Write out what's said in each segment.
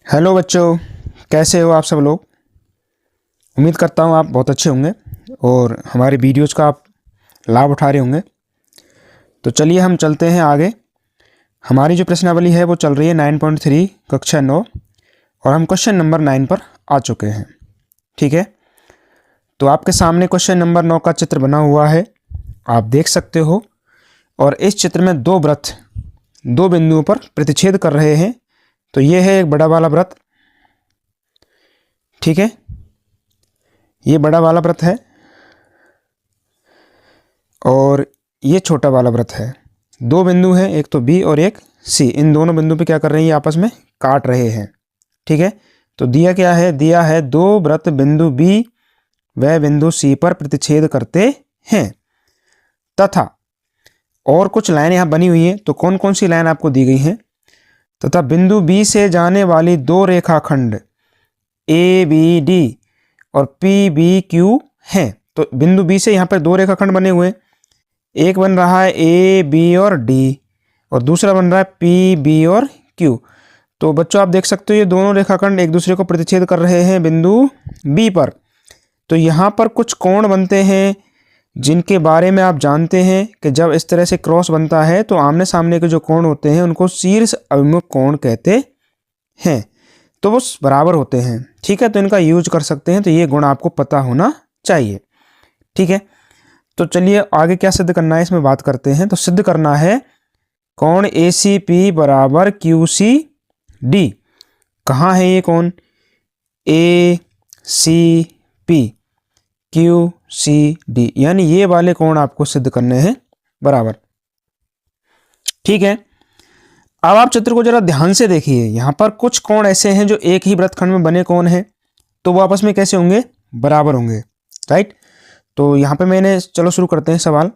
Hello बच्चों, कैसे हो आप सब लोग। उम्मीद करता हूँ आप बहुत अच्छे होंगे और हमारे वीडियोज़ का आप लाभ उठा रहे होंगे। तो चलिए हम चलते हैं आगे। हमारी जो प्रश्नावली है वो चल रही है 9.3 कक्षा 9 और हम क्वेश्चन नंबर 9 पर आ चुके हैं। ठीक है, तो आपके सामने क्वेश्चन नंबर 9 का चित्र बना हुआ है, आप देख सकते हो। और इस चित्र में दो वृत्त दो बिंदुओं पर प्रतिच्छेद कर रहे हैं। तो ये है एक बड़ा वाला वृत्त, ठीक है, ये बड़ा वाला वृत्त है और ये छोटा वाला वृत्त है। दो बिंदु हैं, एक तो बी और एक सी। इन दोनों बिंदु पे क्या कर रहे हैं, ये आपस में काट रहे हैं। ठीक है, तो दिया क्या है, दिया है दो वृत्त बिंदु बी व बिंदु सी पर प्रतिच्छेद करते हैं तथा और कुछ लाइन यहाँ बनी हुई हैं। तो कौन कौन सी लाइन आपको दी गई हैं, तथा बिंदु बी से जाने वाली दो रेखाखंड ए बी डी और पी बी क्यू हैं। तो बिंदु बी से यहाँ पर दो रेखाखंड बने हुए हैं, एक बन रहा है ए बी और डी और दूसरा बन रहा है पी बी और क्यू। तो बच्चों आप देख सकते हो ये दोनों रेखाखंड एक दूसरे को प्रतिच्छेद कर रहे हैं बिंदु बी पर। तो यहाँ पर कुछ कोण बनते हैं जिनके बारे में आप जानते हैं कि जब इस तरह से क्रॉस बनता है तो आमने सामने के जो कोण होते हैं उनको शीर्ष अभिमुख कोण कहते हैं। तो वो बराबर होते हैं। ठीक है, तो इनका यूज कर सकते हैं। तो ये गुण आपको पता होना चाहिए। ठीक है, तो चलिए आगे क्या सिद्ध करना है इसमें बात करते हैं। तो सिद्ध करना है कोण ए सी पी बराबर क्यू सी डी। कहाँ है ये कोण, A C P Q C D, यानी ये वाले कोण आपको सिद्ध करने हैं बराबर। ठीक है, अब आप चित्र को जरा ध्यान से देखिए। यहाँ पर कुछ कोण ऐसे हैं जो एक ही वृत्तखंड में बने कोण हैं, तो वो आपस में कैसे होंगे, बराबर होंगे। राइट, तो यहाँ पे मैंने, चलो शुरू करते हैं सवाल।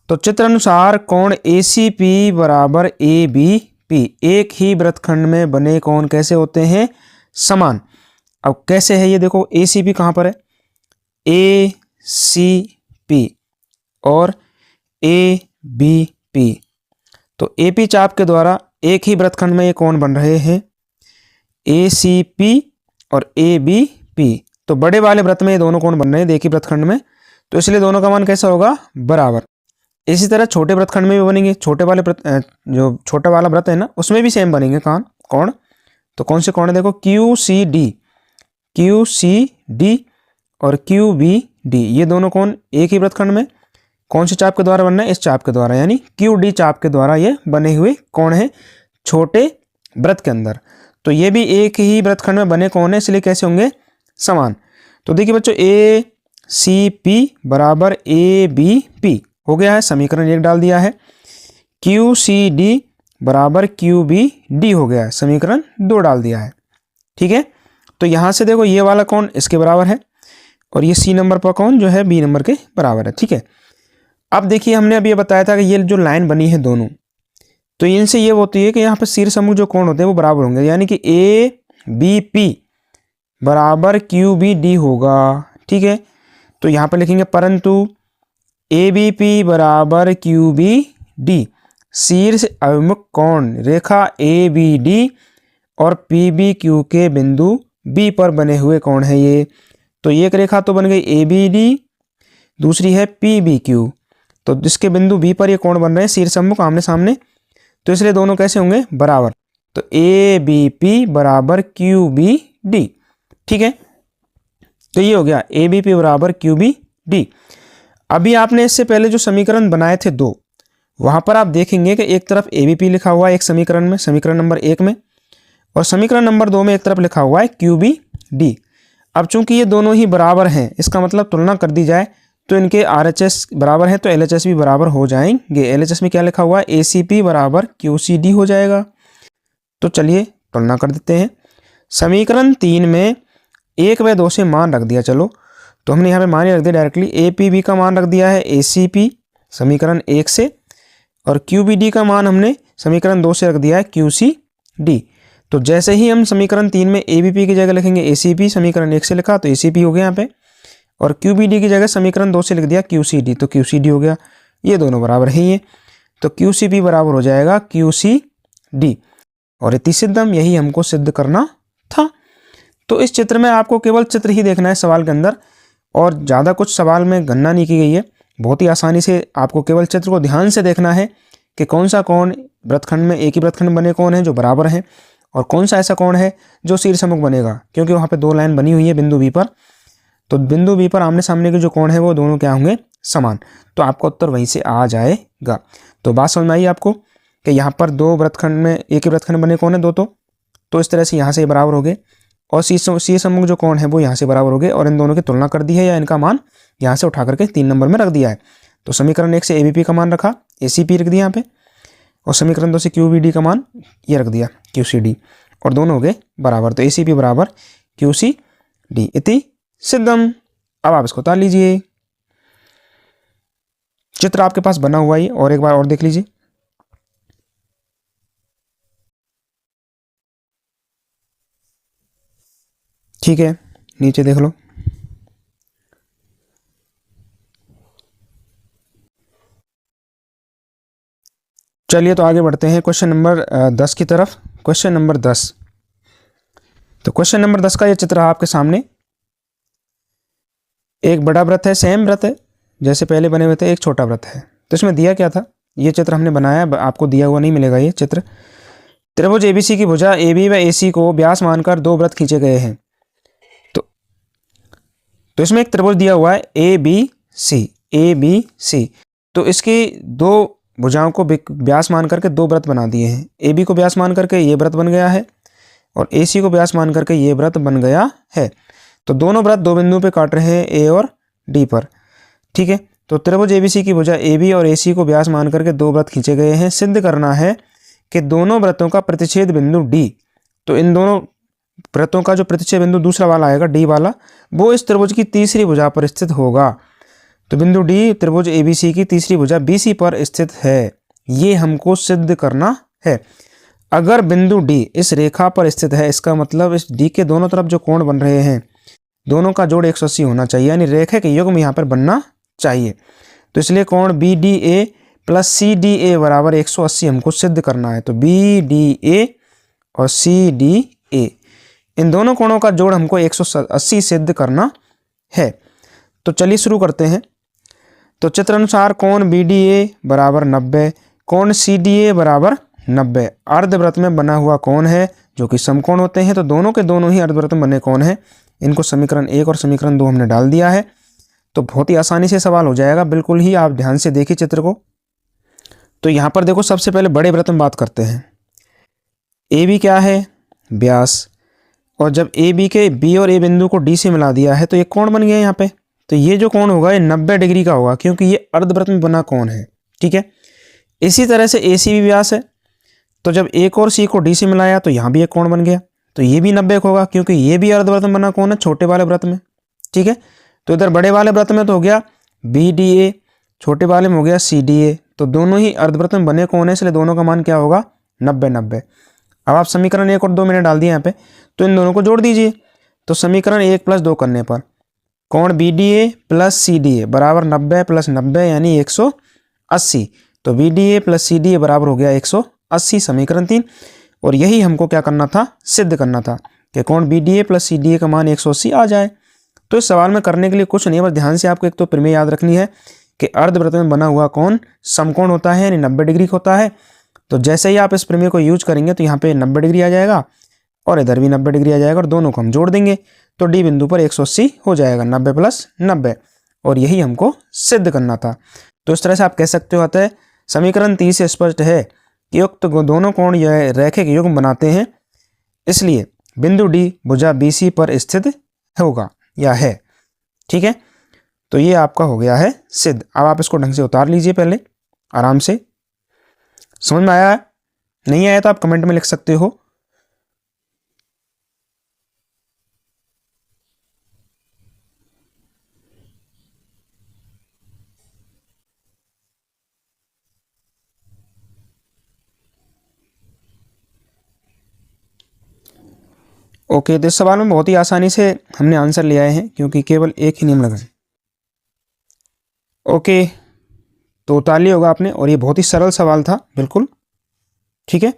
तो चित्र अनुसार कोण ए सी पी बराबर ए बी पी, एक ही वृत्तखंड में बने कोण कैसे होते हैं, समान। अब कैसे है ये देखो, ए सी पी कहाँ पर है, ए सी पी और ए बी पी। तो ए पी चाप के द्वारा एक ही वृत्तखंड में ये कोण बन रहे हैं, ए सी पी और ए बी पी। तो बड़े वाले वृत्त में ये दोनों कोण बन रहे हैं एक ही वृत्तखंड में, तो इसलिए दोनों का मान कैसा होगा, बराबर। इसी तरह छोटे वृत्तखंड में भी बनेंगे, छोटे वाले जो छोटा वाला वृत्त है ना उसमें भी सेम बनेंगे कोण। तो कौन से कोण है देखो, क्यू सी डी और क्यू बी डी, ये दोनों कोण एक ही वृत्तखंड में कौन से चाप के द्वारा बनना है, इस चाप के द्वारा, यानी क्यू डी चाप के द्वारा ये बने हुए कोण है छोटे वृत्त के अंदर। तो ये भी एक ही वृत्तखंड में बने कोण है, इसलिए कैसे होंगे, समान। तो देखिए बच्चों, ए सी पी बराबर ए बी पी हो गया है, समीकरण 1 डाल दिया है। क्यू सी डी बराबर क्यू बी डी हो गया है, समीकरण 2 डाल दिया है। ठीक है, तो यहाँ से देखो ये वाला कोण इसके बराबर है और ये सी नंबर पर कोण जो है बी नंबर के बराबर है। ठीक है, अब देखिए हमने अभी ये बताया था कि ये जो लाइन बनी है दोनों, तो इनसे ये होती है कि यहाँ पर शीर्ष सम्मुख जो कोण होते हैं वो बराबर होंगे, यानी कि ए बी पी बराबर क्यू बी डी होगा। ठीक है, तो यहाँ पर लिखेंगे परंतु ए बी पी बराबर क्यू बी डी, शीर्ष अभिमुख कोण रेखा ए बी डी और पी बी क्यू के बिंदु बी पर बने हुए कोण है ये। तो एक रेखा तो बन गई ए बी डी, दूसरी है पी बी क्यू। तो जिसके बिंदु बी पर ये कोण बन रहे हैं शीर्ष सम्मुख आमने सामने, तो इसलिए दोनों कैसे होंगे, बराबर। तो ए बी पी बराबर क्यू बी डी। ठीक है, तो ये हो गया ए बी पी बराबर क्यू बी डी। अभी आपने इससे पहले जो समीकरण बनाए थे दो, वहां पर आप देखेंगे कि एक तरफ ए बी पी लिखा हुआ है एक समीकरण में, समीकरण नंबर 1 में, और समीकरण नंबर 2 में एक तरफ लिखा हुआ है क्यू बी डी। अब चूंकि ये दोनों ही बराबर हैं, इसका मतलब तुलना कर दी जाए तो इनके RHS बराबर है तो LHS भी बराबर हो जाएंगे। LHS में क्या लिखा हुआ है, ACP बराबर QCD हो जाएगा। तो चलिए तुलना कर देते हैं। समीकरण 3 में 1 व 2 से मान रख दिया, चलो तो हमने यहाँ पे मान ही रख दिया डायरेक्टली। APB का मान रख दिया है ACP समीकरण 1 से, और QBD का मान हमने समीकरण 2 से रख दिया है QCD। तो जैसे ही हम समीकरण 3 में ABP की जगह लिखेंगे ACP, समीकरण 1 से लिखा तो ACP हो गया यहाँ पे, और QBD की जगह समीकरण 2 से लिख दिया QCD, तो QCD हो गया। ये दोनों बराबर ही हैं, तो QCP बराबर हो जाएगा QCD। और इति सिद्धम, यही हमको सिद्ध करना तो इस चित्र में आपको केवल चित्र ही देखना है सवाल के अंदर, और ज़्यादा कुछ सवाल में गणना नहीं की गई है। बहुत ही आसानी से आपको केवल चित्र को ध्यान से देखना है कि कौन सा कोण वृत्तखंड में, एक ही वृत्तखंड बने कोण हैं जो बराबर हैं, और कौन सा ऐसा कोण है जो शीर्षमुख बनेगा, क्योंकि वहाँ पे 2 लाइन बनी हुई है बिंदु बी पर। तो बिंदु बी पर आमने सामने के जो कोण है वो दोनों क्या होंगे, समान। तो आपका उत्तर वहीं से आ जाएगा। तो बात समझ में आई आपको कि यहाँ पर 2 वृत्तखंड में एक ही वृत्तखंड बने कोण है 2, तो इस तरह से यहाँ से बराबर हो गए, और शीर्षमुख जो कोण है वो यहाँ से बराबर हो गए, और इन दोनों की तुलना कर दी है या इनका मान यहाँ से उठा करके 3 नंबर में रख दिया है। तो समीकरण 1 से ABP का मान रखा, ACP रख दिया यहाँ पे, और समीकरण 2 से QBD का मान ये रख दिया QCD, और दोनों हो गए बराबर। तो ACP बराबर QCD इति सिद्धम। अब आप इसको उतार लीजिए। चित्र आपके पास बना हुआ है, और एक बार और देख लीजिए। ठीक है, नीचे देख लो। चलिए तो आगे बढ़ते हैं क्वेश्चन नंबर 10 की तरफ। Question number 10। तो क्वेश्चन नंबर 10 का ये चित्र आपके सामने। एक बड़ा वृत्त है, सेम वृत्त है जैसे पहले बने हुए थे, एक छोटा वृत्त है। तो इसमें दिया क्या था, ये चित्र हमने बनाया, आपको दिया हुआ नहीं मिलेगा ये चित्र। त्रिभुज ABC की भुजा AB व AC को व्यास मानकर 2 वृत्त खींचे गए हैं। तो इसमें एक त्रिभुज दिया हुआ है ABC। तो इसकी 2 भुजाओं को व्यास मान करके 2 वृत्त बना दिए हैं। AB को व्यास मान करके ये वृत्त बन गया है, और AC को व्यास मान करके ये वृत्त बन गया है। तो दोनों वृत्त 2 बिंदुओं पे काट रहे हैं, A और D पर। ठीक है, तो त्रिभुज ABC की भुजा AB और AC को व्यास मान करके 2 वृत्त खींचे गए हैं। सिद्ध करना है कि दोनों वृत्तों का प्रतिच्छेद बिंदु D, तो इन दोनों वृत्तों का जो प्रतिच्छेद बिंदु दूसरा वाला आएगा D वाला, वो इस त्रिभुज की तीसरी भुजा पर स्थित होगा। तो बिंदु D त्रिभुज ABC की तीसरी भुजा BC पर स्थित है, ये हमको सिद्ध करना है। अगर बिंदु D इस रेखा पर स्थित है, इसका मतलब इस D के दोनों तरफ जो कोण बन रहे हैं, दोनों का जोड़ 180 होना चाहिए, यानी रेखा के युग्म यहाँ पर बनना चाहिए। तो इसलिए कोण BDA प्लस CDA बराबर 180 हमको सिद्ध करना है। तो BDA और CDA, इन दोनों कोणों का जोड़ हमको 180 सिद्ध करना है। तो चलिए शुरू करते हैं। तो चित्र अनुसार कोण BDA बराबर 90, कोण CDA बराबर 90 अर्धवृत्त में बना हुआ कोण है, जो कि समकोण होते हैं। तो दोनों के दोनों ही अर्धवृत्त में बने कोण हैं। इनको समीकरण 1 और समीकरण 2 हमने डाल दिया है। तो बहुत ही आसानी से सवाल हो जाएगा, बिल्कुल ही आप ध्यान से देखिए चित्र को। तो यहाँ पर देखो, सबसे पहले बड़े वृत्त में बात करते हैं। AB क्या है, व्यास, और जब AB के B और A बिंदु को D से मिला दिया है तो ये कोण बन गया यहाँ पे। तो ये जो कोण होगा ये 90 डिग्री का होगा, क्योंकि ये अर्धवृत्त में बना कोण है। ठीक है, इसी तरह से AC भी व्यास है, तो जब A और C को D से मिलाया तो यहाँ भी एक कोण बन गया, तो ये भी 90 होगा, क्योंकि ये भी अर्धवृत्त में बना कोण है, छोटे वाले वृत्त में। ठीक है, तो इधर बड़े वाले वृत्त में तो हो गया BDA, छोटे वाले में हो गया CDA। तो दोनों ही अर्धवृत्त में बने कोण है, इसलिए दोनों का मान क्या होगा, 90। अब आप समीकरण 1 और 2 मैंने डाल दिए यहाँ पे, तो इन दोनों को जोड़ दीजिए। तो समीकरण 1 प्लस 2 करने पर कोण BDA प्लस CDA बराबर 90 प्लस 90 यानी 180। तो BDA प्लस CDA बराबर हो गया 180, समीकरण 3। और यही हमको क्या करना था, सिद्ध करना था कि कोण BDA प्लस CDA का मान 180 आ जाए। तो इस सवाल में करने के लिए कुछ नहीं, बस ध्यान से आपको एक तो प्रमेय याद रखनी है कि अर्धवृत्त में बना हुआ कोण समकोण होता है, यानी 90 डिग्री होता है। तो जैसे ही आप इस प्रमेय को यूज करेंगे तो यहाँ पे 90 डिग्री आ जाएगा, और इधर भी 90 डिग्री आ जाएगा, और दोनों को हम जोड़ देंगे तो D बिंदु पर 180 हो जाएगा, 90 प्लस 90। और यही हमको सिद्ध करना था। तो इस तरह से आप कह सकते हो, अतः समीकरण 3 से स्पष्ट है कि युक्त दोनों कोण यह रैखिक युग्म बनाते हैं, इसलिए बिंदु D भुजा BC पर स्थित होगा या है। ठीक है, तो ये आपका हो गया है सिद्ध। अब आप इसको ढंग से उतार लीजिए, पहले आराम से। समझ में आया? नहीं आया तो आप कमेंट में लिख सकते हो। ओके, तो इस सवाल में बहुत ही आसानी से हमने आंसर ले आए हैं, क्योंकि केवल एक ही नियम लगा है। ओके, तो उतार लिया होगा आपने, और ये बहुत ही सरल सवाल था, बिल्कुल। ठीक है,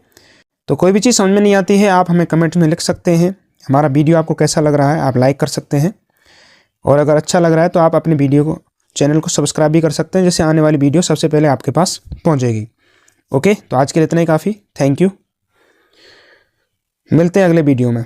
तो कोई भी चीज़ समझ में नहीं आती है आप हमें कमेंट में लिख सकते हैं, हमारा वीडियो आपको कैसा लग रहा है आप लाइक कर सकते हैं, और अगर अच्छा लग रहा है तो आप अपने वीडियो को चैनल को सब्सक्राइब भी कर सकते हैं, जिससे आने वाली वीडियो सबसे पहले आपके पास पहुंचेगी। ओके, तो आज के लिए इतना ही काफ़ी। थैंक यू, मिलते हैं अगले वीडियो में।